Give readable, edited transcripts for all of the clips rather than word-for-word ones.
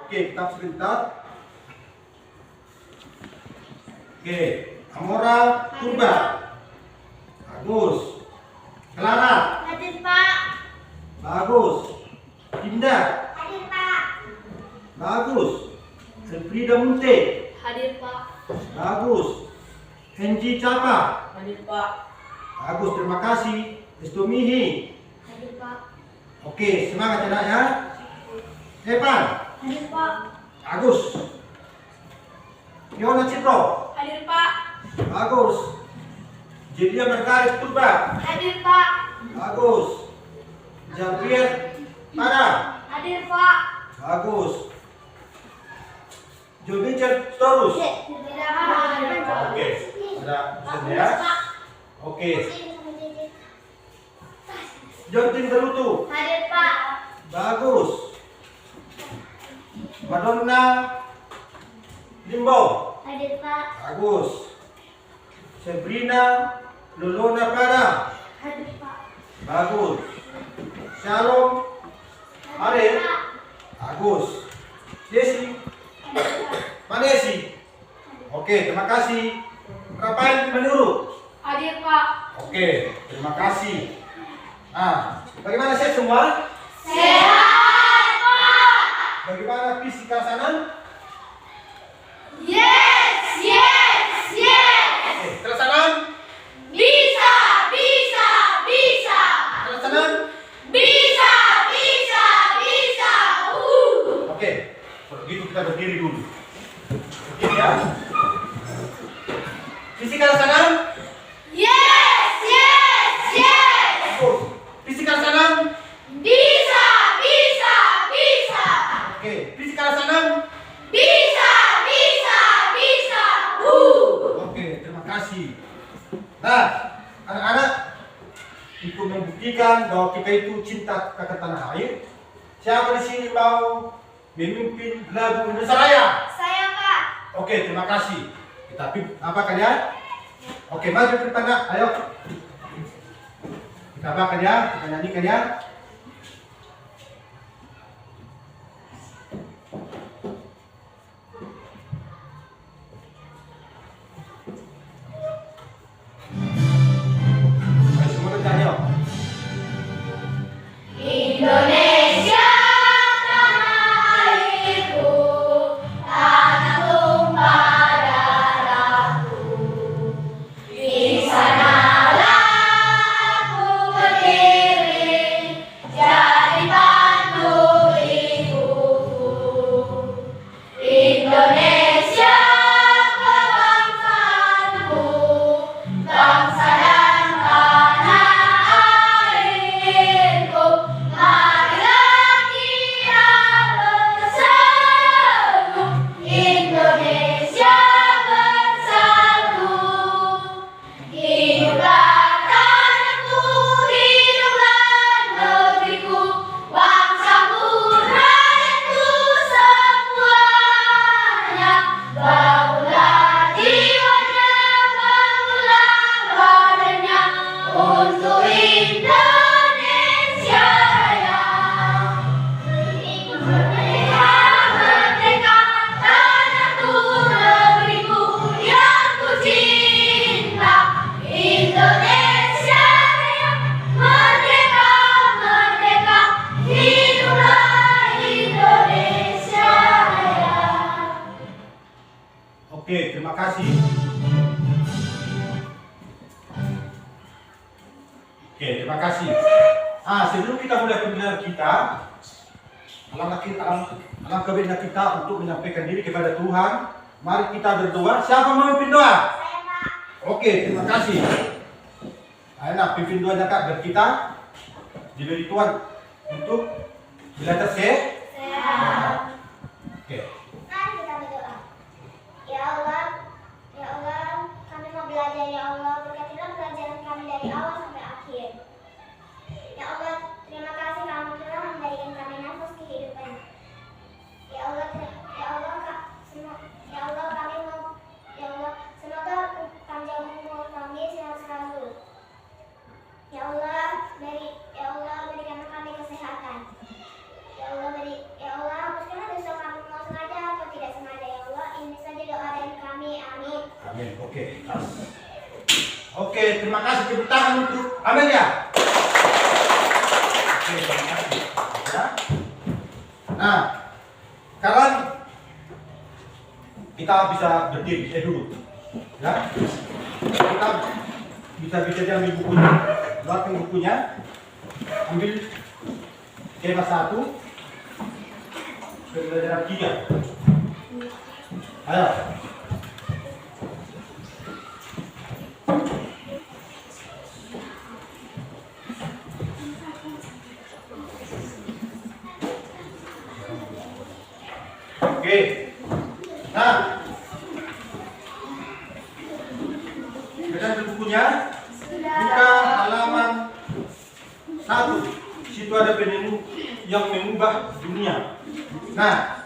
Oke, kita sebentar. Oke, Amora Turba. Bagus. Clara. Hadir Pak. Bagus. Dinda. Hadir Pak. Bagus. Elfrida Munte. Hadir Pak. Bagus. Henji Capa. Hadir Pak. Bagus, terima kasih. Estomihi. Hadir Pak. Oke, semangat ya nak ya. Evan. Hadir Pak. Bagus. Yona Cipro. Hadir Pak. Bagus. Jedia Margaret Turba. Hadir Pak. Bagus. Javier Pada. Hadir Pak. Bagus. Jovicer Storus. Hadir Pak. Oke, ada pesan ya. Oke. Jontin Berutu. Hadir Pak. Bagus. Madonna Limbo. Hadir Pak. Bagus. Sabrina Lolona Pada. Hadir Pak. Bagus. Shalom Arif. Bagus. Desi. Manesi. Oke, terima kasih. Rafael menurut. Hadir Pak. Oke, terima kasih. Nah, bagaimana sehat semua? Sehat Pak. Bagaimana fisika sana? Yes, yes, yes. Oke, tersanan? Bisa, bisa, bisa. Tersanan? Bisa, bisa, bisa. Oke, kalau gitu kita berdiri dulu. Berdiri ya. Fisika sana? Yes, yes, yes. Bagus. Fisika sana? Bisa, bisa, bisa. Oke, fisika sana? Bisa, bisa, bisa. Oke, terima kasih. Nah, anak-anak, untuk membuktikan bahwa kita itu cinta ke tanah air, siapa di sini mau memimpin lagu Indonesia Raya? Saya Pak. Oke, terima kasih. Tapi apa kalian? Oke, maju ke tengah, ayo. Kita apakan ya? Kita nyanyikan ya. Ayo semua kita nyanyi, yuk. Indonesia tanah airku, tanah tumpah darahku. Di sanalah aku berdiri, jadi pandu ibuku. Indonesia kebangsaanku, bangsa dan tanah airku. Marilah kita bersatu, Indonesia bersatu. Hiduplah tanahku, hiduplah negeriku, bangsaku, rakyatku semuanya. Bangunlah jiwanya, bangunlah badannya untuk Indonesia Raya. Merdeka, merdeka, tanahku, negeriku yang ku cinta. Indonesia Raya, merdeka, merdeka, hiduplah Indonesia Raya. Oke, terima kasih. Oke, terima kasih. Sebelum kita mulai pembelajaran kita, alangkah baiknya kita untuk menyampaikan diri kepada Tuhan. Mari kita berdoa. Siapa mau pimpin doa? Saya Pak. Oke, terima kasih. Ayo nak pimpin doanya Kak, biar kita diberi Tuhan untuk belajar Sehat. Oke. Mari kita berdoa. Ya Allah, kami mau belajar ya Allah, berkatilah pelajaran kami dari awal sampai akhir. Ya Allah, terima kasih kamu telah memberikan kami nafas kehidupan. Ya Allah, ya Allah kami mau, ya Allah, semoga panjang umur kami sehat selalu. Ya Allah, berikan kami kesehatan. Ya Allah, hapuskanlah Amin. Oke, kelas. Oke, terima kasih. Tepuk tangan untuk Amelia. Oke, terima kasih. Ya. Nah, sekarang kita bisa berdiri, duduk. Ya. Kita bisa ambil bukunya. Buatkan bukunya. Ambil tema 1. Pembelajaran 3. Ayo. Oke. Nah. Dengan bukunya buka halaman 1. Situ ada penenun yang mengubah dunia. Nah,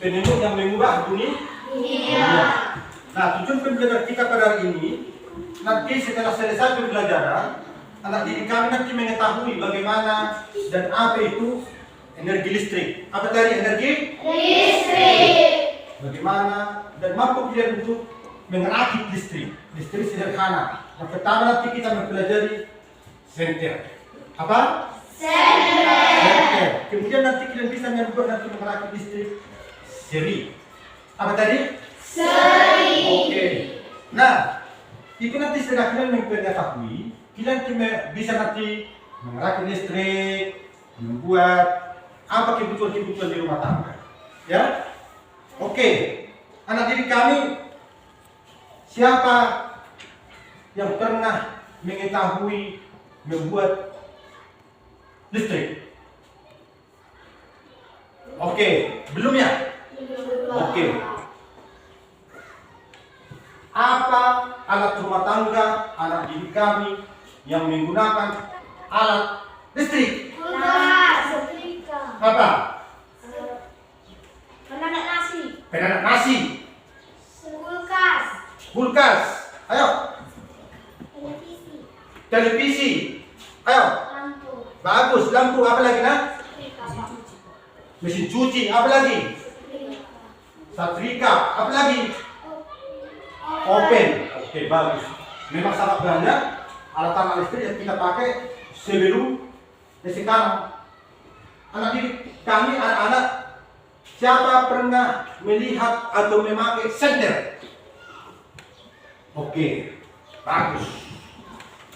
penenun yang mengubah dunia. Nah, tujuan pembelajaran kita pada hari ini, nanti setelah selesai pembelajaran, anak didik kami nanti mengetahui bagaimana dan apa itu energi listrik. Apa tadi energi? Listrik. Bagaimana dan mampu kalian untuk merakit listrik. Listrik sederhana. Yang pertama nanti kita mempelajari senter. Apa? Senter. Kemudian nanti kalian bisa membuat nanti merakit listrik seri. Apa tadi? Seri. Oke. Nah, itu nanti setelah kalian mengetahui, kalian bisa nanti merakit listrik, membuat apa kebutuhan-kebutuhan di rumah tangga. Ya? Oke. Anak didik kami, siapa yang pernah mengetahui membuat listrik? Oke, belum ya? Oke. Apa alat rumah tangga anak didik kami yang menggunakan alat listrik? Apa? Penanak nasi. Penanak nasi. Kulkas. Kulkas. Ayo. Televisi. Televisi. Ayo. Lampu. Bagus. Lampu. Apa lagi nak? Mesin cuci. Apa lagi? Setrika. Apa lagi? Open. Oke, bagus. Memang sangat banyak alat-alat listrik yang kita pakai sebelum dan sekarang. Anak didik kami, anak-anak, siapa pernah melihat atau memakai senter? Oke, bagus.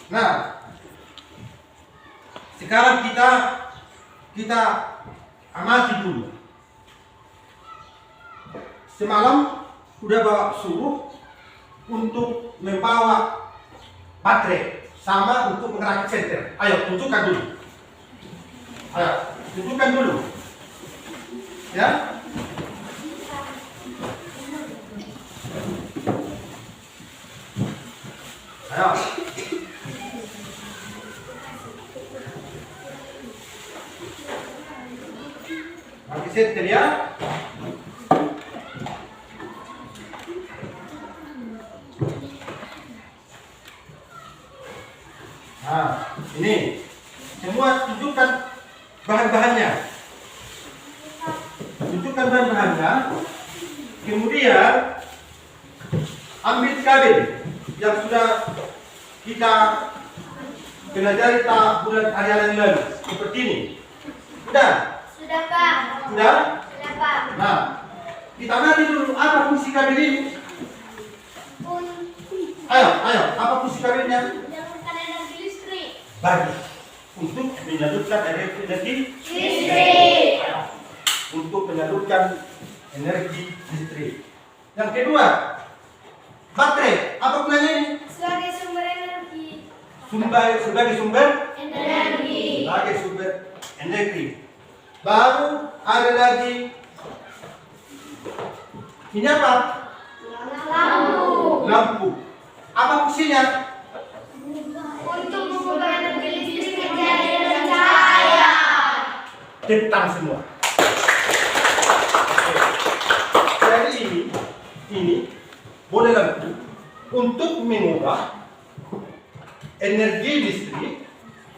Nah, sekarang kita amati dulu. Semalam sudah bawa suruh untuk membawa baterai sama untuk mengerakit senter. Ayo, tunjukkan dulu. Ayo, tunjukkan dulu. Ya. Ayo. Pakai senter ya. Nah, ini semua tunjukkan bahan-bahannya. Tunjukkan bahan-bahannya. Kemudian ambil kabel yang sudah kita pelajari bulan hari yang lalu seperti ini. Sudah? Sudah, Pak. Sudah? Sudah, Pak. Nah, kita amati dulu apa fungsi kabel ini. Ayo, apa fungsi kabelnya? Menyalurkan energi listrik. Bagus. Untuk menyalurkan energi Listrik. Ayo. Untuk menyalurkan energi listrik. Yang kedua, baterai. Apa gunanya ini? Sebagai sumber energi. Sebagai sumber Energi. Sebagai sumber energi. Baru ada lagi ini apa? Lampu. Lampu. Apa fungsinya? Untuk mengubah energi listrik menjadi energi cahaya. Tepuk tangan semua. Jadi ini boleh lampu untuk mengubah energi listrik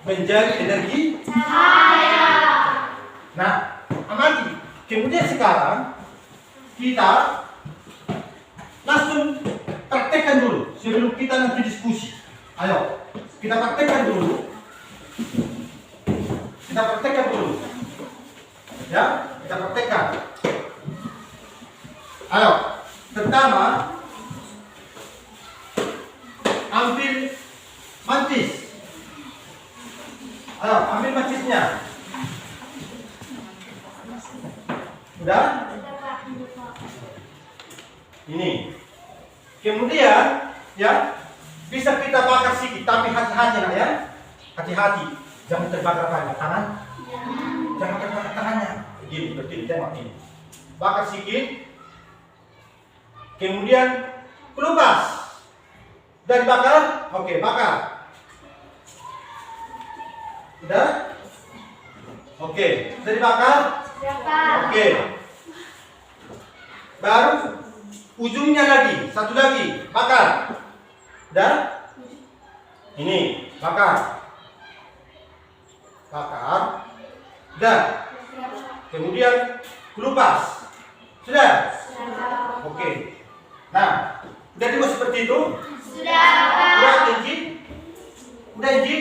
menjadi energi Cahaya. Nah, amati. Kemudian sekarang kita langsung praktekkan dulu sebelum kita nanti diskusi. Ayo, kita praktekkan dulu. Kita praktekkan dulu. Ya, kita praktekkan. Ayo, pertama ambil mantis. Ayo, ambil mantisnya. Udah? Ini. Kemudian, ya, bisa kita bakar sedikit, tapi hati-hati nak ya. Hati-hati, jangan terbakar banyak tangan. Jangan terbakar tangannya. Begini, seperti tengok ini. Bakar sedikit. Kemudian kelupas. Dan bakar. Oke, bakar. Udah? Oke, sudah dibakar? Oke. Baru ujungnya lagi, satu lagi, bakar. Udah? Ini, bakar. Bakar. Udah. Kemudian kelupas. Sudah? Oke. Nah, udah dibuat seperti itu? Udah, Inji? Udah, Inji?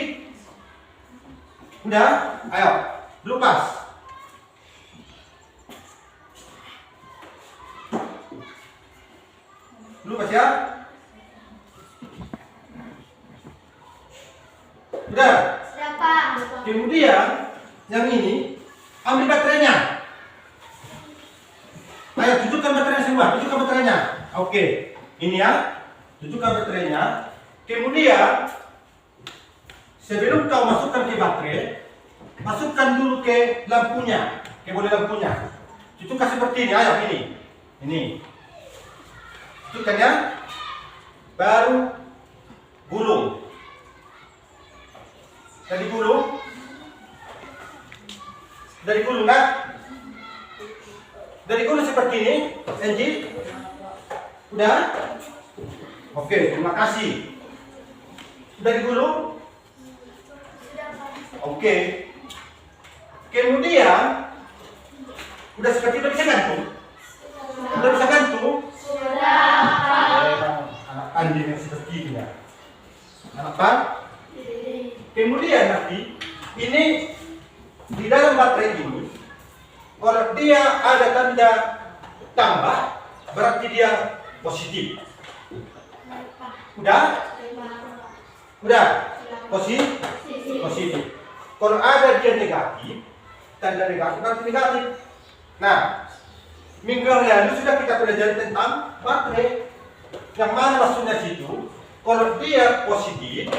Udah? Ayo, kelupas. Kelupas ya? Udah? Kemudian, yang ini, ambil baterainya. Ayo, tunjukkan baterainya semua, tunjukkan baterainya. Oke, ini ya, tunjukkan baterainya. Kemudian, sebelum kau masukkan ke baterai, masukkan dulu ke lampunya, ke bola lampunya. Tunjukkan seperti ini, ayo ini. Ini. Tunjukkan ya. Baru gulung. Dari gulung. Dari gulung nak. Dari gulung seperti ini, Angie. Udah? Oke, terima kasih. Sudah digulung? Oke. Kemudian udah seperti itu bisa gantung? Udah bisa gantung? Anak anjing yang seperti ini ya. Anak apa? Kemudian nanti ini di dalam baterai ini, kalau dia ada tanda tambah, berarti dia positif. Udah? Udah? Positif. Kalau ada dia negatif, tanda negatif berarti negatif. Nah, minggu yang lalu sudah kita pelajari tentang baterai. Yang mana maksudnya situ? Kalau dia positif,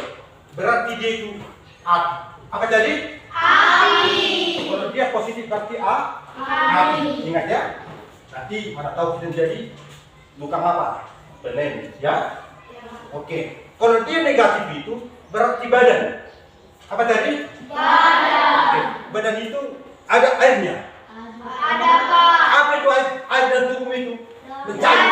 berarti dia itu api. Apa jadi? Api. Kalau dia positif berarti api. Ingat ya? Nanti mana tahu kita jadi tukang apa? Pelem, ya? Oke. Kalau dia negatif itu berarti badan. Apa tadi? Badan. Oke. Badan itu ada airnya. Ada Pak. Apa itu air dan tubuh itu? Mencair.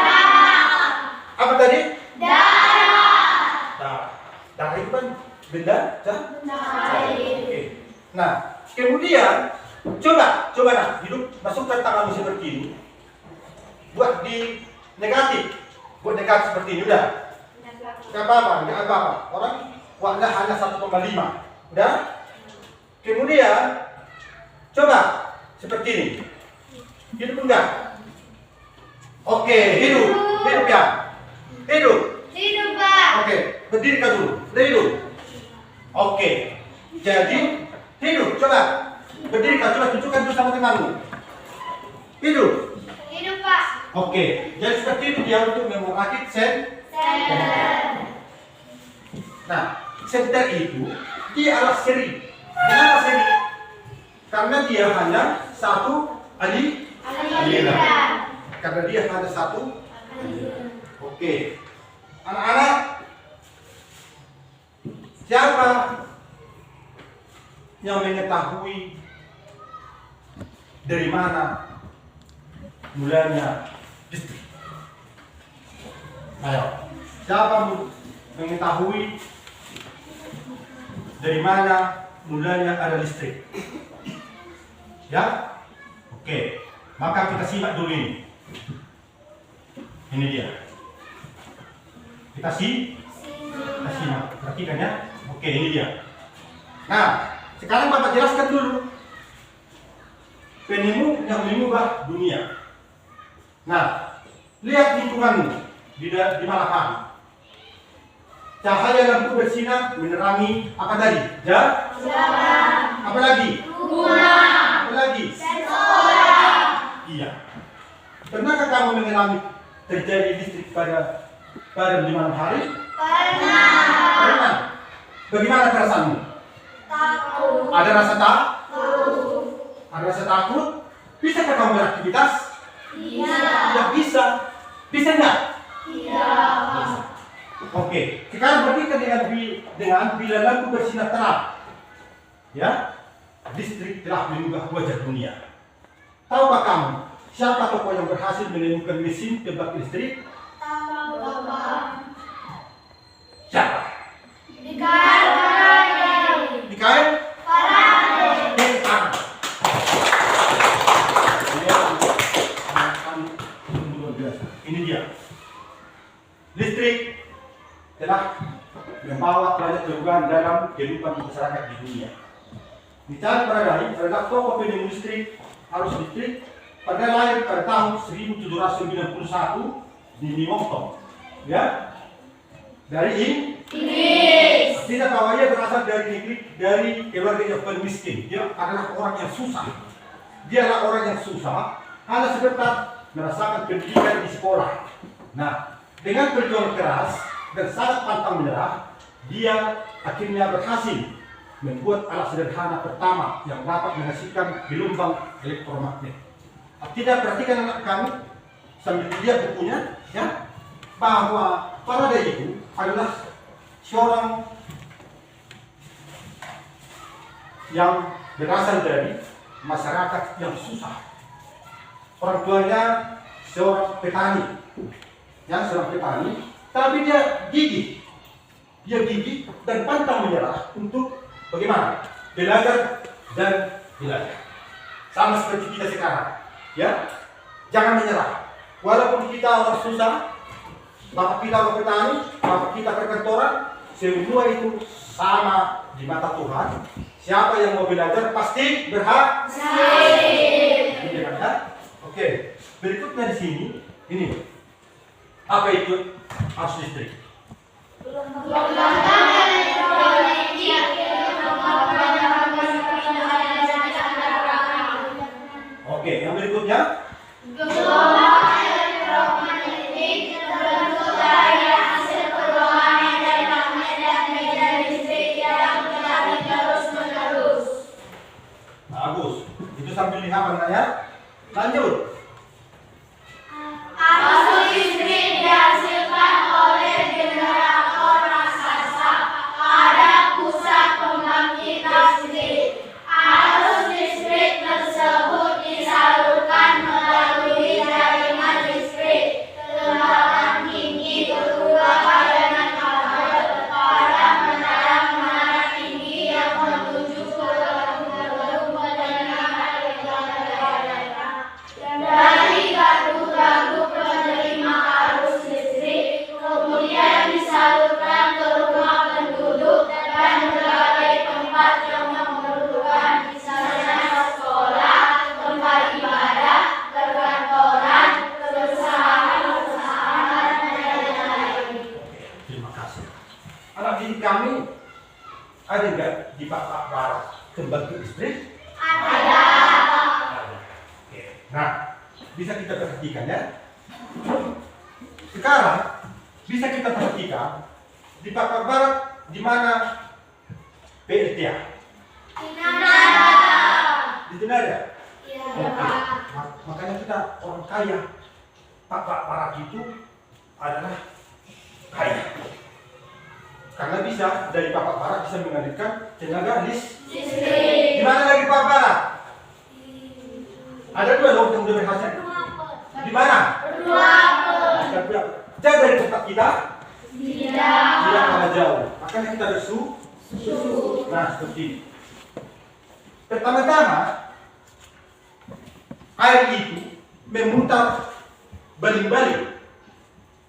Apa tadi? Darah. Darah itu kan benda cair. Oke. Nah, kemudian coba nah, hidup masukkan tanganmu seperti ini. Buat di negatif. Buat negatif seperti ini udah. Enggak apa-apa. Orang waknya hanya 1,5. Udah? Kemudian coba seperti ini. Hidup enggak? Oke, hidup ya. Hidup, Pak. Oke, berdirikan dulu. Hidup. Oke. Jadi hidup, coba. Berdirikan, coba tunjukkan dulu sama temanmu. Hidup, Pak. Oke, jadi seperti itu dia untuk merakit senter. Nah, senter itu dia adalah seri. Kenapa seri? Karena dia hanya satu aliran. Karena dia hanya satu aliran. Oke. Anak-anak, siapa yang mengetahui dari mana mulanya listrik? Ayo. Siapa mengetahui dari mana mulanya ada listrik? Ya? Oke. Maka kita simak dulu ini. Ini dia. Kita simak. Perhatikan ya. Oke, ini dia. Nah, sekarang Bapak jelaskan dulu penemu yang mengubah dunia. Nah, lihat lingkunganmu di malam hari. Cahaya lampu bersinar menerangi apa tadi? Jalan. Apa lagi? Rumah. Apa lagi? Sekolah. Iya. Pernahkah kamu mengalami terjadi listrik pada di malam hari? Pernah. Bagaimana perasaanmu? Takut. Ada rasa takut? Ada rasa takut? Bisakah kamu beraktivitas? Iya. Tidak bisa. Bisa enggak? Iya. Bisa. Oke, sekarang berbeda dengan bila lampu bersinar terang. Ya, listrik telah mengubah wajah dunia. Tahukah kamu siapa tokoh yang berhasil menemukan mesin tebak listrik? Tahu, Bapak. Siapa? Faraday. Mikael? Faraday. Sekarang. Luar biasa. Ini dia. Listrik telah membawa banyak perubahan dalam kehidupan masyarakat di dunia. Misalnya Faraday adalah tokoh penemu listrik arus listrik pada lahir pada tahun 1791 di New York, ya, dari Inggris. Tidak bahwa ia berasal dari keluarga yang miskin. Dia adalah orang yang susah. Dialah orang yang susah, hanya sebentar merasakan pendidikan di sekolah. Nah, dengan perjuangan keras dan sangat pantang menyerah, dia akhirnya berhasil membuat alat sederhana pertama yang dapat menghasilkan gelombang elektromagnet. Tidak, perhatikan anak kami sambil lihat bukunya, ya, bahwa Faraday itu adalah seorang yang berasal dari masyarakat yang susah. Orang tuanya seorang petani, tapi dia gigih. Dia gigih dan pantang menyerah untuk bagaimana? Belajar dan belajar. Sama seperti kita sekarang, ya. Jangan menyerah. Walaupun kita orang susah, bapak kita orang petani, bapak kita perkantoran, semua itu sama di mata Tuhan. Siapa yang mau belajar pasti berhasil. Gitu kan? Oke. Berikutnya di sini, ini apa itu arus listrik? Oke, yang berikutnya. Bagus. Itu sambil dihafal ya. Lanjut. Arus listrik dihasilkan oleh generator raksasa pada pusat pembangkit listrik. Arus listrik tersebut disalurkan melalui jaringan listrik. Tegangan tinggi berubah padanan kabel pada menara tinggi yang menuju ke gedung penerimaan dari gardu-gardu penerima arus listrik, kemudian disalurkan ke rumah penduduk dan berbagai tempat yang memerlukan, misalnya sekolah, tempat ibadah, perkantoran, perusahaan, dan lain-lain. Terima kasih. Anak didik kami ada nggak di Bapak Barat pembangkit listrik? Ada. Oke. Nah, bisa kita perhatikan ya. Sekarang bisa kita perhatikan di Bapak Barat di mana PLTA? Di sini ada. Oke. Makanya kita orang kaya. Bapak Barat itu adalah kaya. Karena bisa dari Bapak Barat bisa mengalirkan tenaga listrik. Di mana lagi Bapak Barat? Ada dua loh yang sudah berhasil. Di mana? Jauh dari tempat kita? Tidak kalah jauh. Makanya kita bersu. Nah, seperti ini. Pertama-tama, air itu memutar baling-baling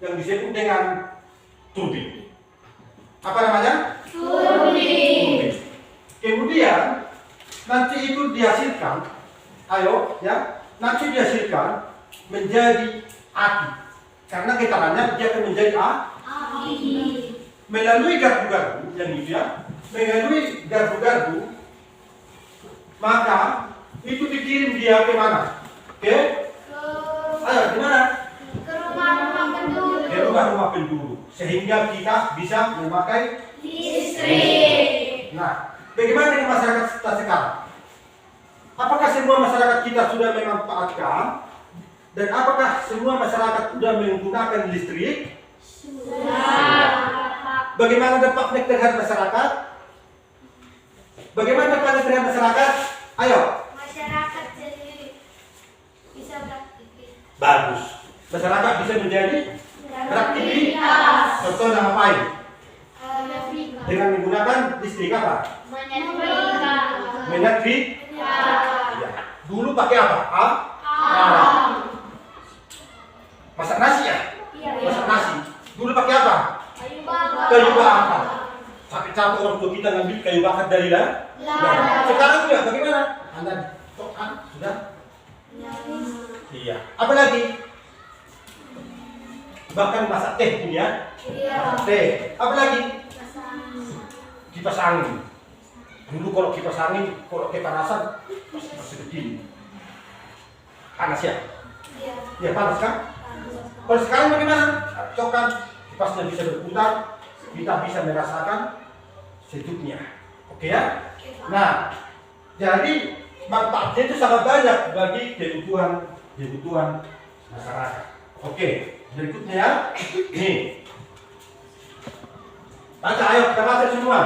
yang disebut dengan turbin. Apa namanya? Turbin. Kemudian nanti itu dihasilkan, ayo ya, nanti dihasilkan menjadi api. Karena getarannya dia akan menjadi Api. melalui gardu-gardu yang itu ya, melalui gardu-gardu, maka itu dikirim dia ke mana? Ayo, di mana? Ke rumah-rumah penduduk. Ke rumah-rumah penduduk, sehingga kita bisa memakai Listrik. Nah, bagaimana dengan masyarakat kita sekarang? Apakah semua masyarakat kita sudah memanfaatkan? Dan apakah semua masyarakat sudah menggunakan listrik? Sudah. Bagaimana dampaknya terhadap masyarakat? Bagaimana dampaknya terhadap masyarakat? Ayo. Masyarakat jadi bisa beraktivitas. Bagus. Masyarakat bisa menjadi beraktivitas. Contoh ngapain? Dengan menggunakan listrik apa? Menyetrika. Ya. Dulu pakai apa? Arang. Masak nasi ya? Masak nasi. Dulu pakai apa? Kayu bakar. Capek-capek orang tua kita ngambil kayu bakar dari ladang. Sekarang juga bagaimana? Anda tokan sudah? Iya. Apa lagi? Bahkan masak teh ini ya? Masak teh. Apa lagi? Kipas angin. Dulu kalau kipas angin, kalau kepanasan masih begini. Panas ya? Ya panas kan? Kalau sekarang bagaimana? Cokan kipasnya bisa berputar, kita bisa merasakan sejuknya. Oke ya? Nah, jadi manfaatnya itu sangat banyak bagi kebutuhan masyarakat. Oke, berikutnya ya. Nih. Baca, ayo kita baca semua.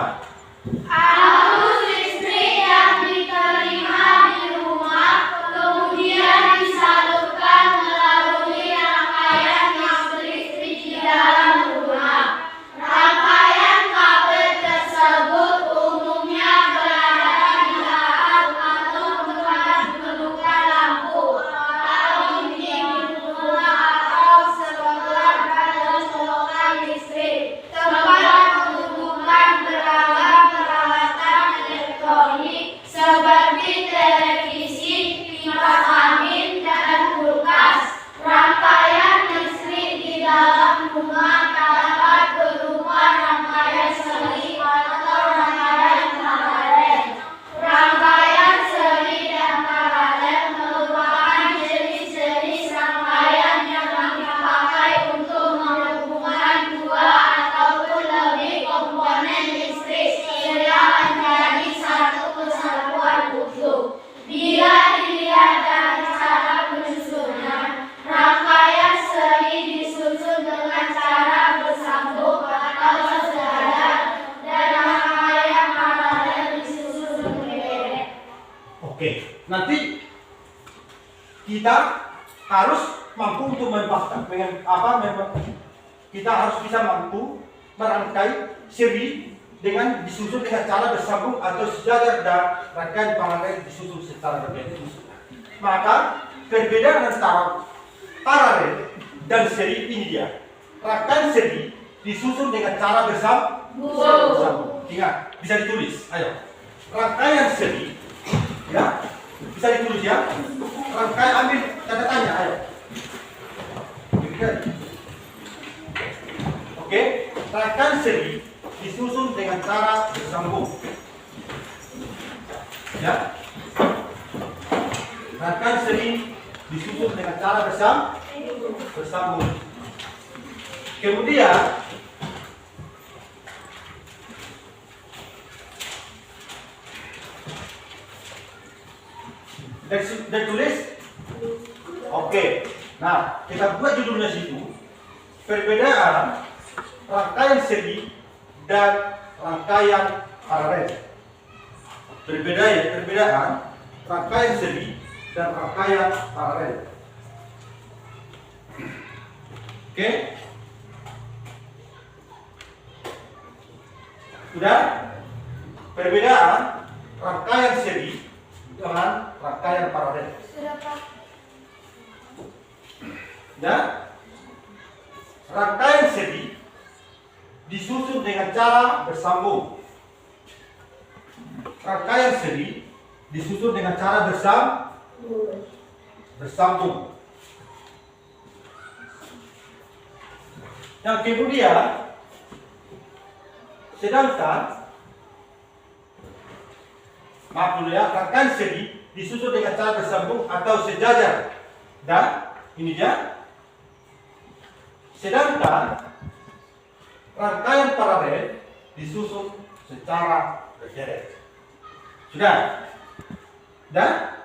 Arus listrik yang diterima di rumah kemudian disalurkan melalui rangkaian listrik di dalam rumah. Rangkaian kabel tersebut umumnya berada di lahan atau tempat pendudukan lampu atau di rumah atau sebelah pada colokan listrik. Tempat pendudukan beragam peralatan elektronik seperti televisi, kipas angin, dan kulkas. Rangkaian listrik di dalam rumah dapat berupa rangkaian seri atau rangkaian paralel. Rangkaian seri dan paralel merupakan jenis-jenis rangkaian yang dipakai untuk menghubungkan dua ataupun lebih komponen listrik yang menjadi satu kesatuan utuh. Bila dilihat dari cara penyusunan, rangkaian seri disusun dengan cara bersambung atau sejajar dan rangkaian paralel disusun berderet. Oke, nanti kita harus mampu untuk kita harus bisa mampu merangkai seri dengan disusun dengan cara bersambung atau sejajar dan rangkaian paralel disusun secara berbeda. Maka perbedaan antara paralel dan seri ini dia. Rangkaian seri disusun dengan cara bersambung. Ingat, bisa ditulis. Ayo. Rangkaian seri, ya, bisa ditulis ya. Rangkaian ambil catatannya. Ayo. Oke, rangkaian seri disusun dengan cara bersambung. Ya. Rangkaian seri disusun dengan cara bersambung. Kemudian dan tulis. Oke. Nah, kita buat judulnya situ. Perbedaan rangkaian seri dan rangkaian paralel. Perbedaan rangkaian seri dan rangkaian paralel. Oke? Sudah? Perbedaan rangkaian seri dengan rangkaian paralel. Sudah, Pak. Ya? Rangkaian seri disusun dengan cara bersambung. Rangkaian seri disusun dengan cara bersambung. Yang kemudian, sedangkan maaf dulu ya, rangkaian seri disusun dengan cara bersambung atau sejajar. Dan ini dia. Sedangkan rangkaian paralel disusun secara berderet. Sudah? Dan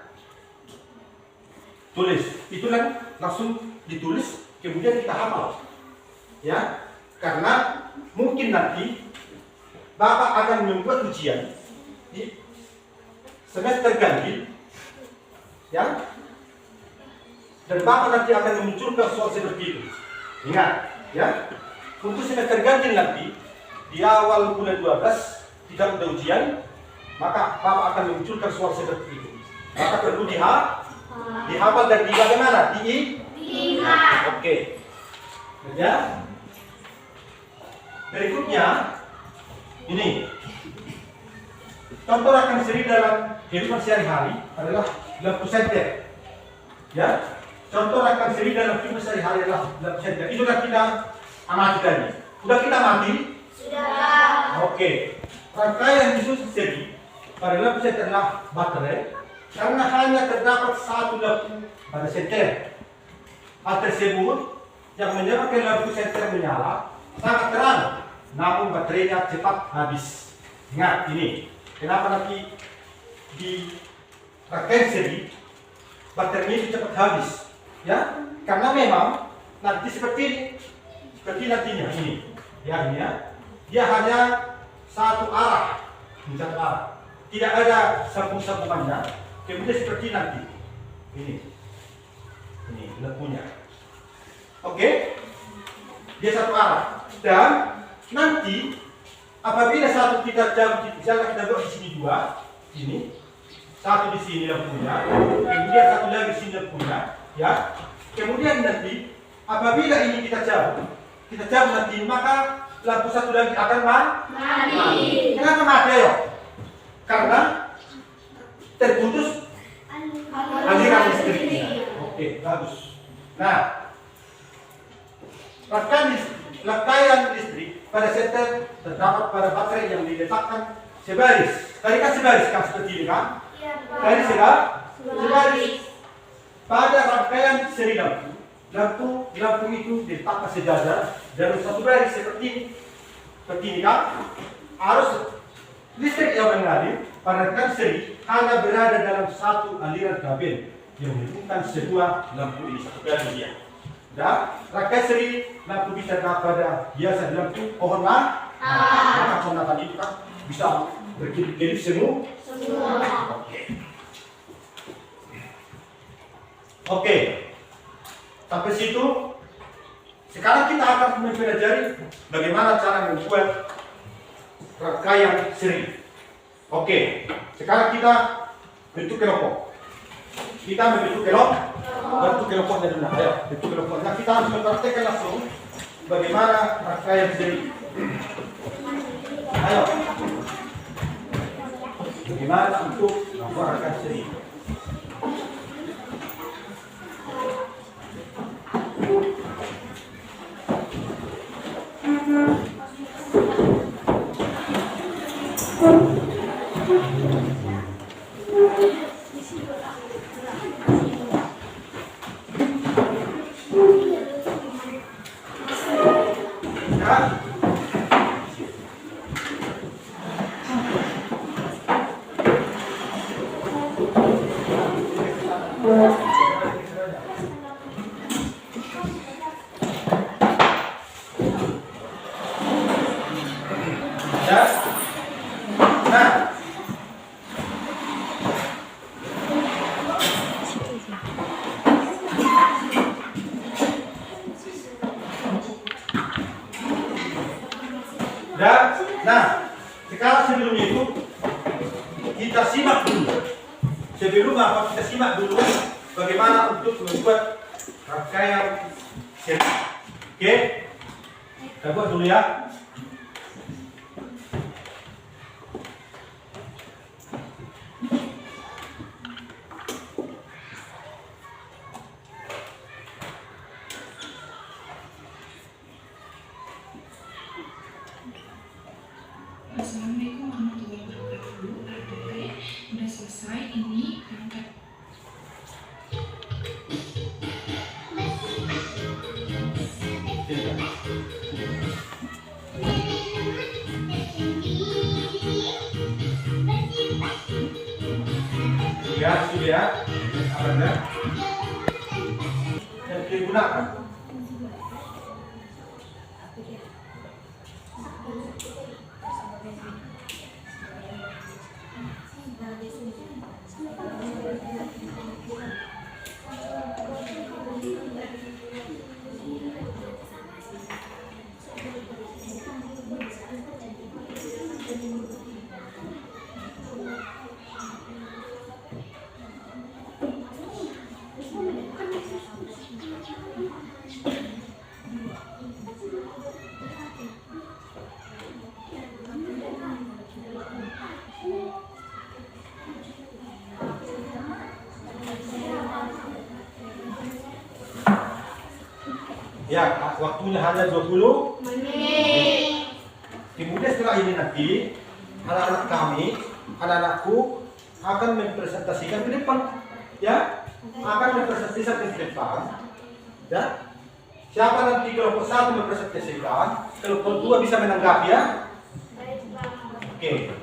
tulis. Itu kan langsung ditulis, kemudian kita hafal. Ya, karena mungkin nanti Bapak akan membuat ujian di semester ganjil, ya, dan Bapak nanti akan memunculkan soal seperti itu. Ingat, ya, untuk semester ganjil nanti di awal bulan 12 tidak ada ujian, maka Bapak akan memunculkan soal seperti itu. Maka perlu dihafal dan di bagaimana? Diingat. Oke. Ya. Berikutnya ini contoh rangkaian seri dalam kehidupan sehari-hari adalah lampu senter. Ya, contoh rangkaian seri dalam kehidupan sehari-hari adalah lampu senter. Itu sudah kita amati tadi. Sudah kita amati? Sudah. Oke. Rangkaian disusun seri pada lampu senter adalah baterai karena hanya terdapat satu lampu pada senter. Hal tersebut yang menyebabkan lampu senter menyala sangat terang, namun baterainya cepat habis. Ingat ini, kenapa nanti di rangkaian seri baterainya itu cepat habis? Ya, karena memang nanti seperti nantinya ini, ya ini ya, dia hanya satu arah, tidak ada sambung-sambungannya. Kemudian seperti nanti ini lampunya. Oke, dia satu arah. Dan nanti apabila satu kita misalnya kita buat di sini dua, ini satu di sini lampunya, kemudian satu lagi di sini lampunya, ya. Kemudian nanti apabila ini kita cabut nanti, maka lampu satu lagi akan mati. Kenapa mati ayo? Karena terputus aliran listriknya. Oke, bagus. Nah, rangkaian listrik pada senter terdapat pada baterai yang diletakkan sebaris. Tadi kan sebaris kan seperti ini kan? Tadi sebaris. Pada rangkaian seri lampu itu diletakkan sejajar dalam satu baris seperti ini kan? Arus listrik yang mengalir pada rangkaian seri hanya berada dalam satu aliran kabel yang menghubungkan sebuah lampu ini, satu kabel dia. Dan rangkaian seri lampu bisa pada biasa lampu pohon maka pohon tadi itu kan bisa berkedip semua. Oke. Sampai situ. Sekarang kita akan mempelajari bagaimana cara membuat rangkaian seri. Oke. Sekarang kita bentuk kelompok. Kita membentuk kelompoknya dulu. Ayo, bentuk kelompoknya. Kita harus mempraktekkan langsung bagaimana rangkaian seri. Ayo. Bagaimana untuk membuat rangkaian seri. Nah, sekarang sebelumnya itu kita simak dulu. Sebelum apa kita simak dulu bagaimana untuk membuat rangkaian seri. Oke, kita buat dulu ya. ya. Apanya? Yang digunakan. Ya, waktunya hanya 20 menit. Kemudian setelah ini nanti anak-anak kami, anak-anakku akan mempresentasikan ke depan, ya, akan mempresentasikan ke depan, ya. Siapa nanti kelompok 1 mempresentasikan, kelompok 2 bisa menanggapi, ya. Oke.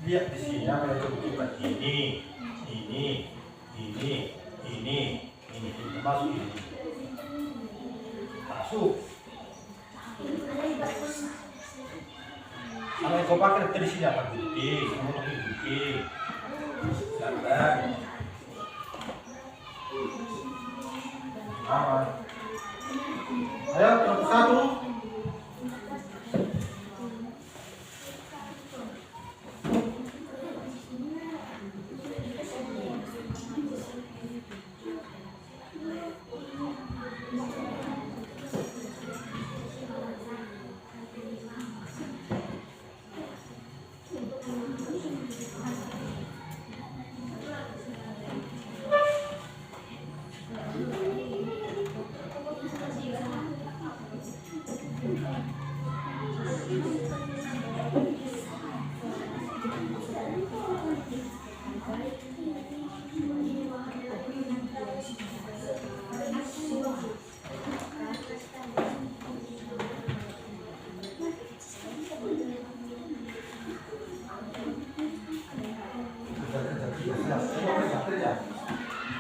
Lihat di sini apa yang terbuka ini, masuk ini, masuk. Kalau yang kau pakai nanti di sini apa gunting, kamu pakai gunting, santai. Ayo kelompok 1.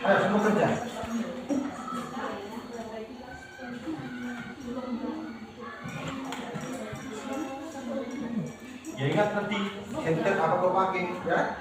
Ayo semua kerja. Ya ingat nanti enter apa kau pakai, ya.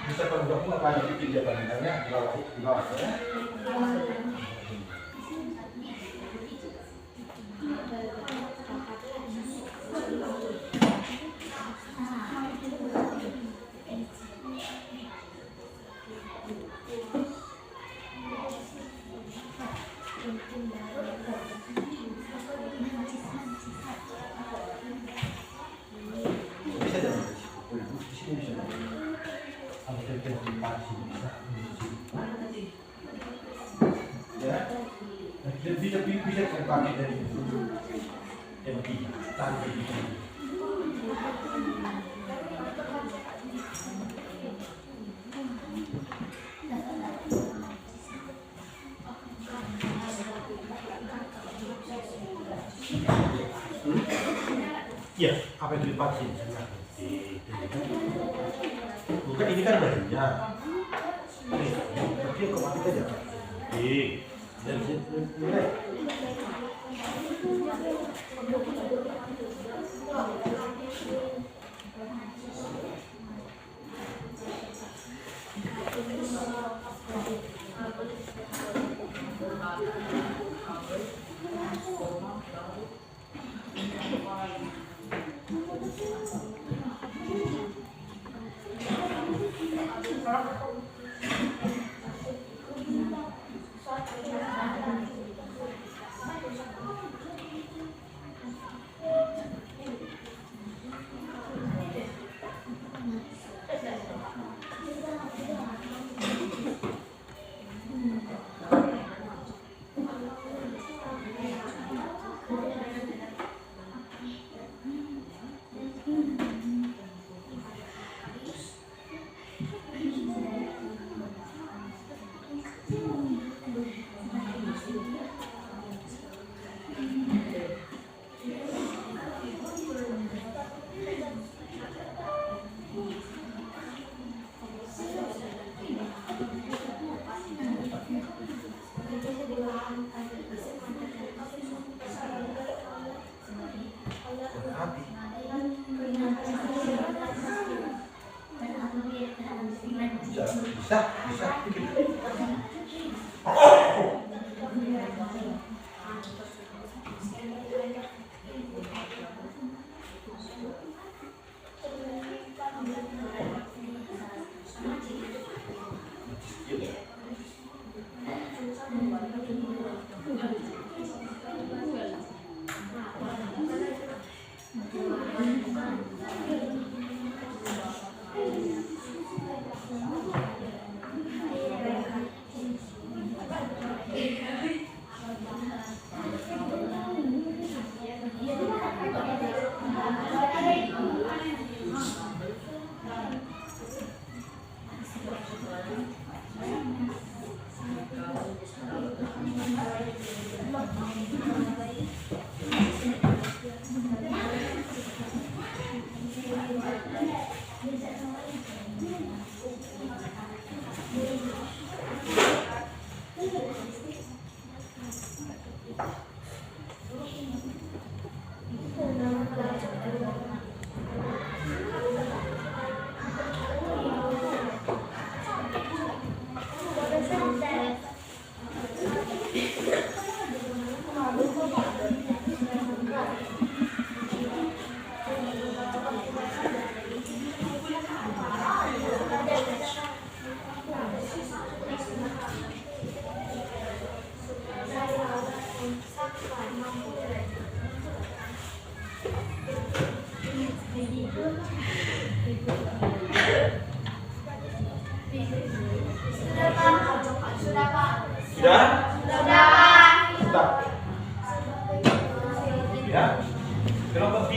Bisa penunjukmu apa yang bikin dia bandingannya di bawah ya. Bisa jadi. Di sini bisa. bisa pakai dari MT tadi. Iya, apa itu dipakai? Bukan ini kan barunya. Nih, tapi otomatis aja. Dari sini mulai. Bisa. Sudah? Sudah. Ya. Kelompok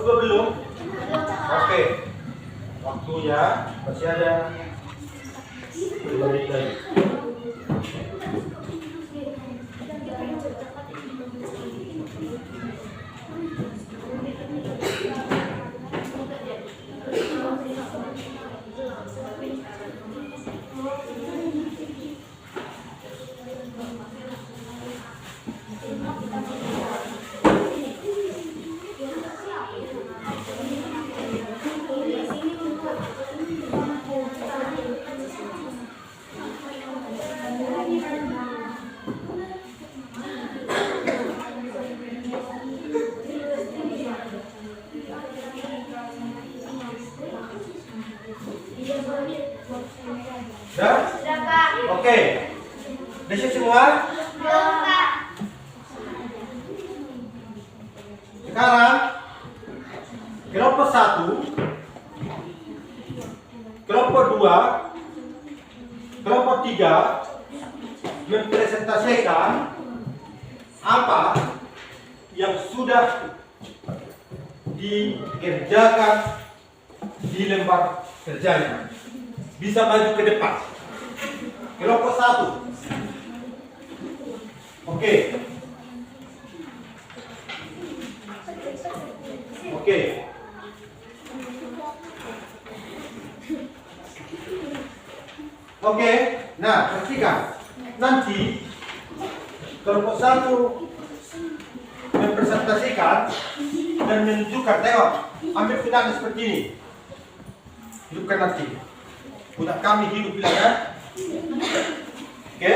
dua belum? Oke. Waktunya masih ada 2 menit lagi. Sudah? Sudah, Pak. Oke. Udah siap semua? Belum, Pak. Sekarang kelompok 1, kelompok 2, kelompok 3 mempresentasikan apa yang sudah dikerjakan di lembar kerjanya. Bisa maju ke depan. Kelompok 1. Oke. Oke. Oke. Nah, perhatikan. Nanti kelompok 1 mempresentasikan dan menunjukkan. Tengok, ambil pilihan seperti ini. Hidupkan nanti. Budak kami hidup pilihan. Oke.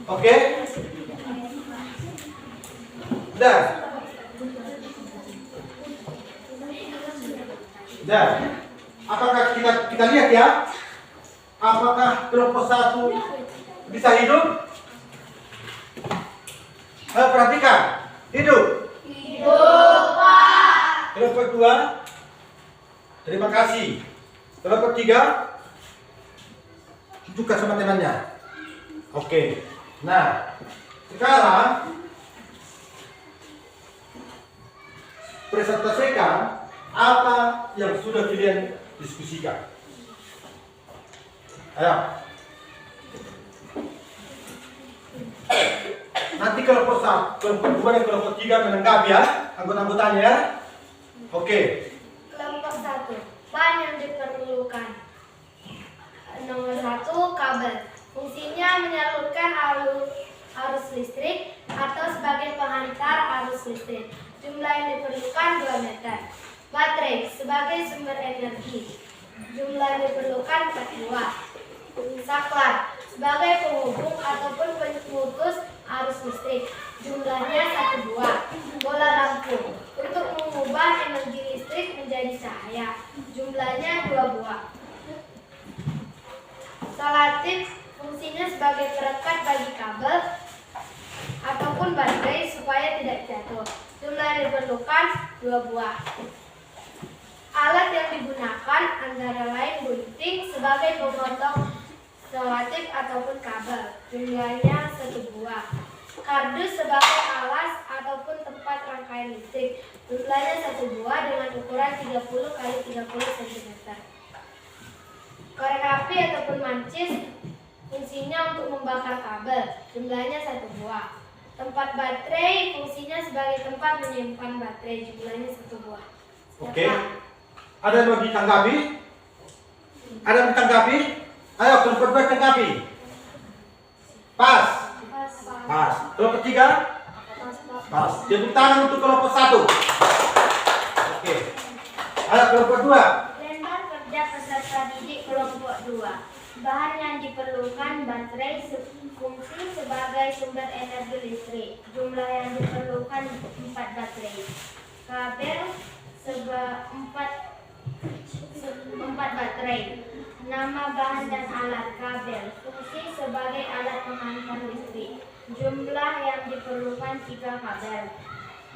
Oke. Dah. Dah. Apakah kita lihat ya? Apakah kelompok 1 bisa hidup? Ayo perhatikan. Hidup. Hidup, Pak. Kelompok 2. Terima kasih. Kelompok 3. Juga sama temannya. Oke. Nah, sekarang presentasikan apa yang sudah kalian diskusikan. Ayo. Nanti kelompok 1, kelompok 2 dan kelompok 3 menanggapi ya, anggota-anggotanya ya. Oke. Kelompok 1. Bahan yang diperlukan. Nomor 1, kabel. Fungsinya menyalurkan arus listrik atau sebagai penghantar arus listrik. Jumlah yang diperlukan 2 meter. Baterai sebagai sumber energi. Jumlah yang diperlukan 4 buah. Saklar sebagai penghubung ataupun pemutus arus listrik. Jumlahnya 1 buah. Bola lampu untuk mengubah energi listrik menjadi cahaya. Jumlahnya 2 buah. Solatif fungsinya sebagai perekat bagi kabel ataupun baterai supaya tidak jatuh. Jumlah yang diperlukan 2 buah. Alat yang digunakan antara lain gunting sebagai pemotong solatif ataupun kabel. Jumlahnya 1 buah. Kardus sebagai alas ataupun tempat rangkaian listrik. Jumlahnya 1 buah dengan ukuran 30 x 30 cm. Korek api ataupun mancis fungsinya untuk membakar kabel. Jumlahnya 1 buah. Tempat baterai fungsinya sebagai tempat menyimpan baterai. Jumlahnya 1 buah. Oke. Ada yang mau ditanggapi? Ada yang ditanggapi? Ayo kelompok 2 tanggapi. Pas. Pas. Kelompok 3? Pas. Tepuk tangan untuk kelompok 1. Oke. Ayo kelompok 2. Lembar kerja peserta didik kelompok 2. Bahan yang diperlukan baterai fungsi sebagai sumber energi listrik. Jumlah yang diperlukan 4 baterai. Kabel 4 baterai. Nama bahan dan alat kabel. Fungsi sebagai alat penghantar listrik. Jumlah yang diperlukan 3 kabel.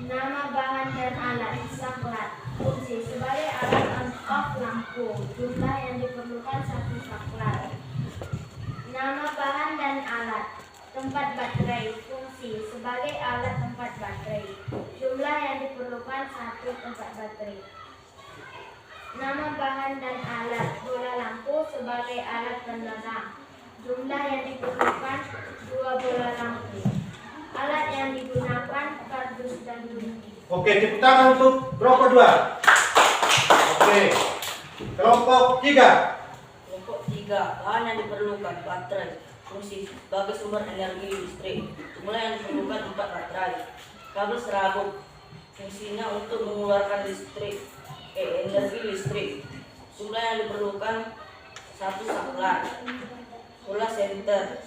Nama bahan dan alat saklar. Fungsi sebagai alat on-off lampu. Jumlah yang diperlukan 1 saklar. Nama bahan dan alat. Tempat baterai. Fungsi sebagai alat tempat baterai. Jumlah yang diperlukan 1 tempat baterai. Nama bahan dan alat. Bola lampu sebagai alat penerang. Jumlah yang diperlukan 2 bola lampu. Alat yang digunakan kardus dan gunting. Oke, tepuk tangan untuk kelompok 2. Oke. Kelompok 3. Kelompok 3, bahan yang diperlukan baterai. Fungsi sebagai sumber energi listrik. Jumlah yang diperlukan 4 baterai. Kabel serabut. Fungsinya untuk mengeluarkan energi listrik. Jumlah yang diperlukan 1 saklar. Bola senter.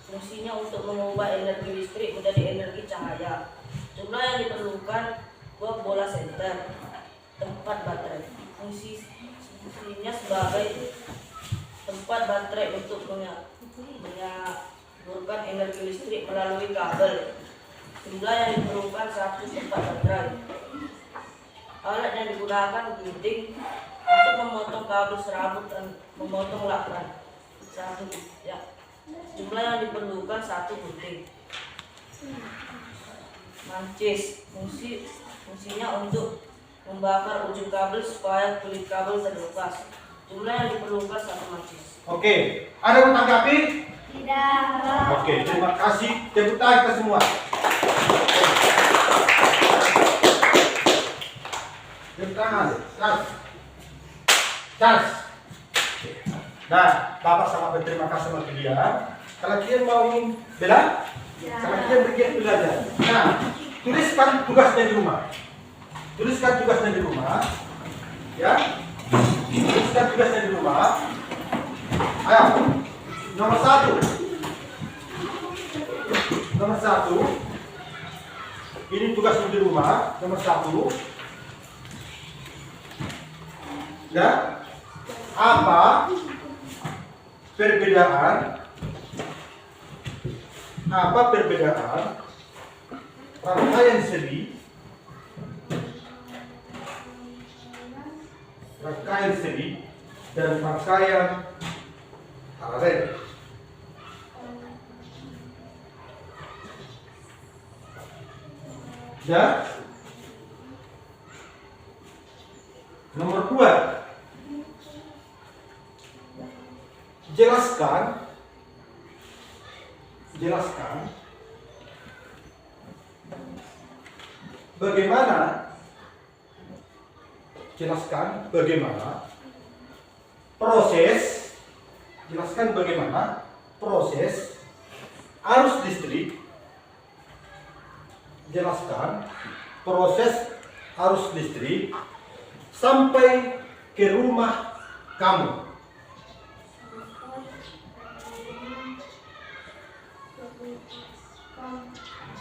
Fungsinya untuk mengubah energi listrik menjadi energi cahaya. Jumlah yang diperlukan 2 bola senter. Tempat baterai. Fungsinya sebagai tempat baterai untuk menyalurkan energi listrik melalui kabel. Jumlah yang diperlukan 1 tempat baterai. Alat yang digunakan gunting untuk memotong kabel serabut dan memotong lakban. 1 ya. Jumlah yang diperlukan 1 gunting. Mancis, fungsinya untuk membakar ujung kabel supaya kulit kabel terlepas. Jumlah yang diperlukan 1 mancis. Oke, ada yang menanggapi? Tidak. Oke, terima kasih. Tepuk tangan kita semua. Tepuk tangan. Charles. Charles. Nah, Bapak sangat berterima kasih sama kalian. Kalau kalian mau ingin bela, sama kalian bergiat belajar. Nah, tuliskan tugasnya di rumah. Tuliskan tugasnya di rumah. Ya. Tuliskan tugasnya di rumah. Ayo. Nomor 1. Nomor 1. Ini tugasnya di rumah. Nomor 1. Ya. Apa perbedaan rangkaian seri dan rangkaian paralel? Ya. Nomor 2. Jelaskan bagaimana proses arus listrik sampai ke rumah kamu.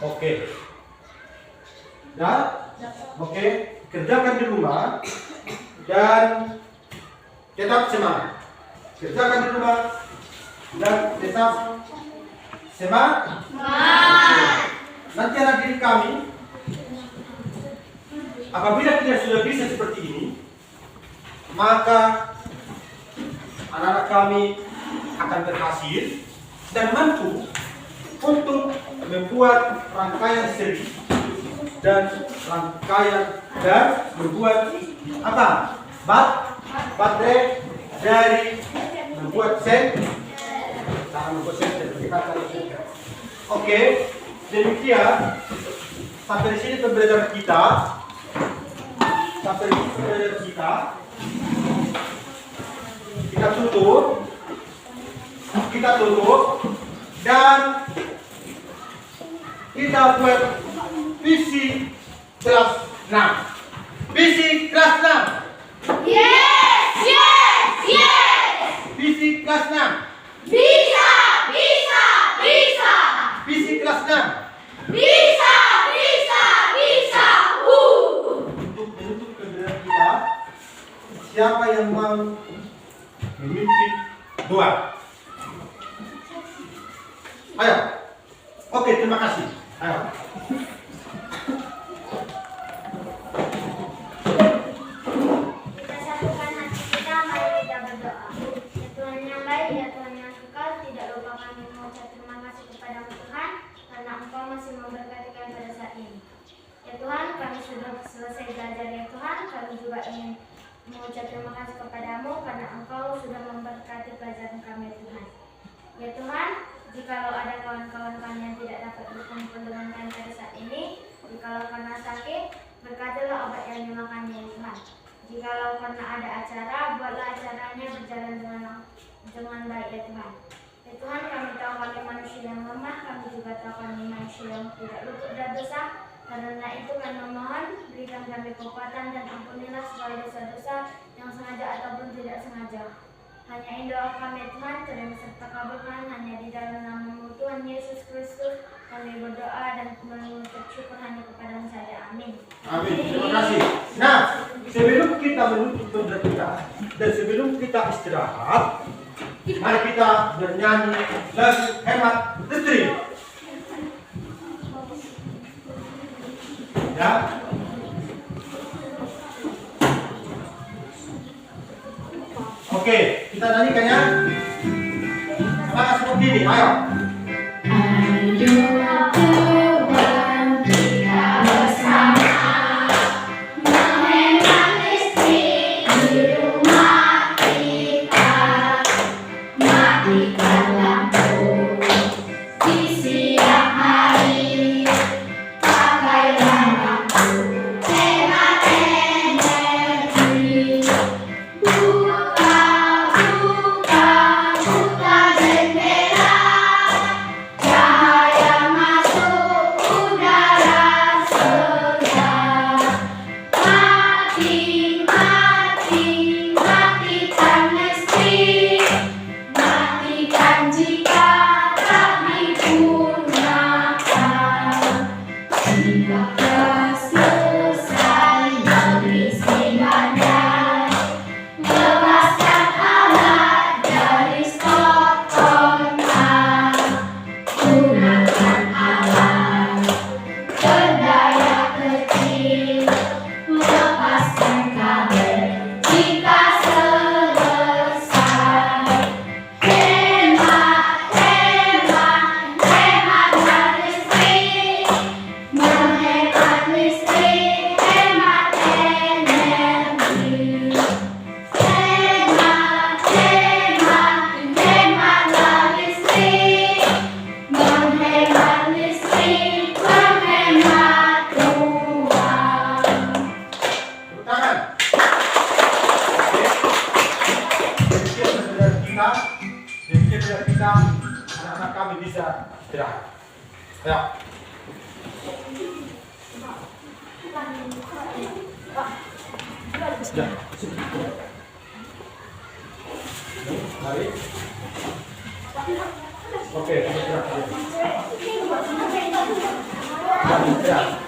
Oke. Ya? Oke, kerjakan di rumah dan tetap semangat. Kerjakan di rumah dan tetap semangat. Nanti anak didik kami, apabila tidak sudah bisa seperti ini, maka anak-anak kami akan berhasil dan mampu untuk membuat rangkaian seri dan membuat apa? Baterai dari membuat Oke, demikian sampai di sini pembelajaran kita. Kita tutup dan kita buat visi kelas 6. Visi kelas 6. Yes. Visi kelas 6. Bisa. Visi kelas 6. Bisa. Untuk menutup pembelajaran kita, siapa yang mau memimpin doa? Ayo. Oke, terima kasih. Ayo. Kita satukan hati kita, mari kita berdoa. Ya Tuhan yang baik, ya Tuhan yang kekal, tidak lupa kami mengucap terima kasih kepada-Mu Tuhan, karena Engkau masih memberkati kami pada saat ini. Ya Tuhan, kami sudah selesai belajar ya Tuhan, kami juga ingin mengucap terima kasih kepada-Mu, karena Engkau sudah memberkati pelajaran kami ya Tuhan. Ya Tuhan, jikalau ada kawan-kawan kami yang tidak dapat berkumpul dengan kami pada saat ini, jikalau karena sakit, berkatilah obat yang dimakannya ya Tuhan. Jikalau karena ada acara, buatlah acaranya berjalan dengan baik ya Tuhan. Ya Tuhan, kami tahu kami manusia yang lemah, kami juga tahu kami manusia yang tidak luput dari dosa. Karena itu kami memohon, berikan kami kekuatan dan ampunilah segala dosa-dosa yang sengaja ataupun tidak sengaja. Hanya in doa kami Tuhan, terima serta kabulkan hanya di dalam nama Tuhan Yesus Kristus. Kami berdoa dan mengucap syukur hanya kepada-Mu saja. Amin. Amin. Terima kasih. Nah, sebelum kita menutup pembelajaran kita dan sebelum kita istirahat, mari kita bernyanyi lagu hemat listrik. Ya. Oke, kita nyanyikan ya. Semangat seperti ini, ayo. Ayo Ya. Ya. Mari. Oke, kita gerak. Ya, gerak.